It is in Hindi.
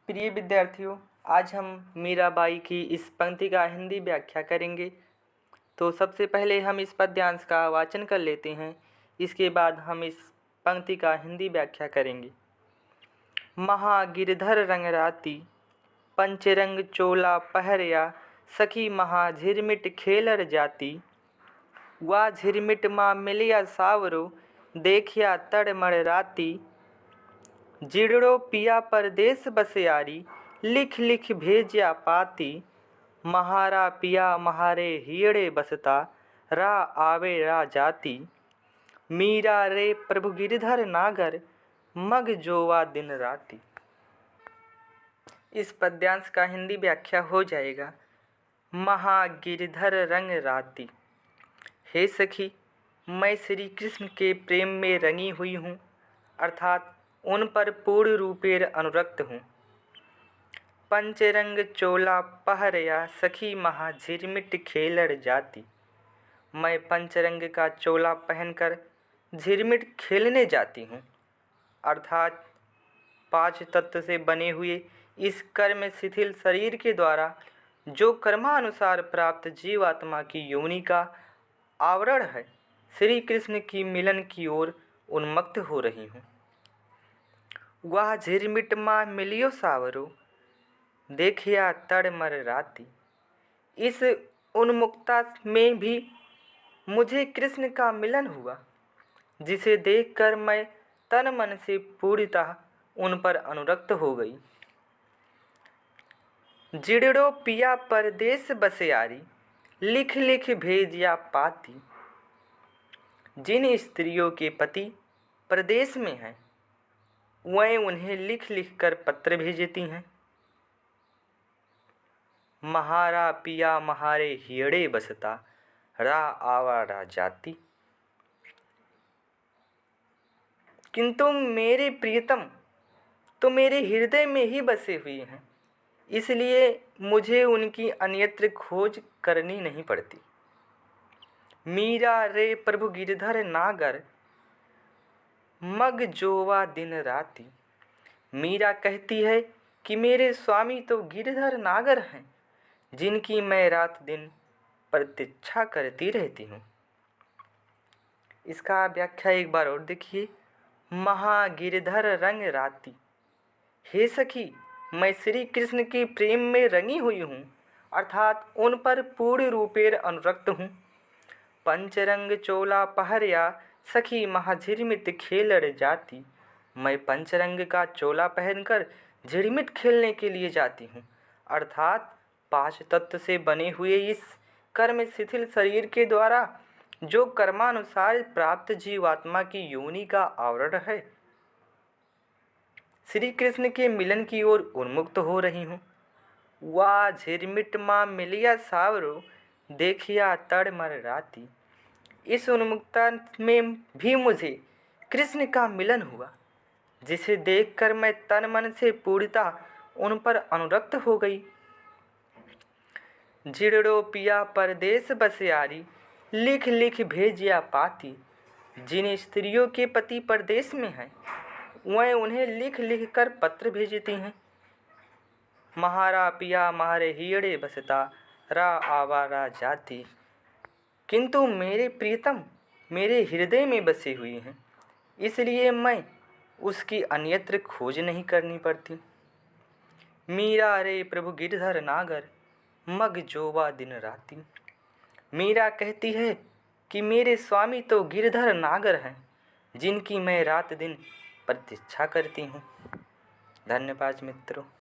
प्रिय विद्यार्थियों, आज हम मीराबाई की इस पंक्ति का हिंदी व्याख्या करेंगे। तो सबसे पहले हम इस पद्यांश का वाचन कर लेते हैं। इसके बाद हम इस पंक्ति का हिंदी व्याख्या करेंगे। महागिरधर रंगराती, पंचरंग चोला पहरया, सखी महा झिरमिट खेलर जाती। वा झिरमिट माँ मिलिया सावरो, देखिया तड़मड़ राती। जिड़ड़ो पिया परदेस बसियारी, लिख लिख भेजिया पाती। महारा पिया महारे हियड़े बसता, रा आवे रा जाती। मीरा रे प्रभु गिरधर नागर, मग जोवा दिन राती। इस पद्यांश का हिंदी व्याख्या हो जाएगा। महागिरधर रंग राती, हे सखी, मैं श्री कृष्ण के प्रेम में रंगी हुई हूँ, अर्थात उन पर पूर्ण रूपेण अनुरक्त हूँ। पंचरंग चोला पहरया, सखी महा झिरमिट खेलड़ जाती। मैं पंचरंग का चोला पहनकर झिरमिट खेलने जाती हूँ, अर्थात 5 तत्व से बने हुए इस कर्म शिथिल शरीर के द्वारा जो कर्मानुसार प्राप्त जीवात्मा की योनि का आवरण है, श्री कृष्ण की मिलन की ओर उन्मुक्त हो रही हूँ। वह झिरमिट माँ मिलियो सावरो, देखिया तड़मर राती। इस उन्मुक्ता में भी मुझे कृष्ण का मिलन हुआ, जिसे देखकर मैं तन मन से पूर्णतः उन पर अनुरक्त हो गई। जिड़ड़ो पिया परदेस बसियारी, लिख लिख भेजिया पाती। जिन स्त्रियों के पति प्रदेश में हैं, वह उन्हें लिख लिख कर पत्र भेजती हैं। महारा पिया महारे हियड़े बसता, रा आवा रा जाती। किंतु मेरे प्रियतम तो मेरे हृदय में ही बसे हुए हैं, इसलिए मुझे उनकी अन्यत्र खोज करनी नहीं पड़ती। मीरा रे प्रभु गिरधर नागर, मग जोवा दिन राती। मीरा कहती है कि मेरे स्वामी तो गिरधर नागर हैं, जिनकी मैं रात दिन प्रतीक्षा करती रहती हूँ। इसका व्याख्या एक बार और देखिए। महागिरधर रंग राती, हे सखी, मैं श्री कृष्ण के प्रेम में रंगी हुई हूँ, अर्थात उन पर पूर्ण रूपेण अनुरक्त हूँ। पंचरंग चोला पहरया, सखी महाझिरमिट खेलड़ जाती। मैं पंचरंग का चोला पहनकर झिरमिट खेलने के लिए जाती हूँ, अर्थात 5 तत्व से बने हुए इस कर्म शिथिल शरीर के द्वारा जो कर्मानुसार प्राप्त जीवात्मा की योनि का आवरण है, श्री कृष्ण के मिलन की ओर उन्मुक्त हो रही हूँ। वाह झिरमिट माँ मिलिया सावरो, देखिया तड़मर राती। इस उन्मुक्ता में भी मुझे कृष्ण का मिलन हुआ, जिसे देखकर मैं तन मन से पूर्णतः उन पर अनुरक्त हो गई। जिड़ड़ो पिया परदेस बसियारी, लिख लिख भेजिया पाती। जिन स्त्रियों के पति परदेश में हैं, वह उन्हें लिख लिख कर पत्र भेजती हैं। महारा पिया महारे हियड़े बसता, रा आवा रा जाती। किंतु मेरे प्रियतम मेरे हृदय में बसे हुए हैं, इसलिए मैं उसकी अन्यत्र खोज नहीं करनी पड़ती। मीरा रे प्रभु गिरधर नागर, मग जोवा दिन राती। मीरा कहती है कि मेरे स्वामी तो गिरधर नागर हैं, जिनकी मैं रात दिन प्रतीक्षा करती हूँ। धन्यवाद मित्रों।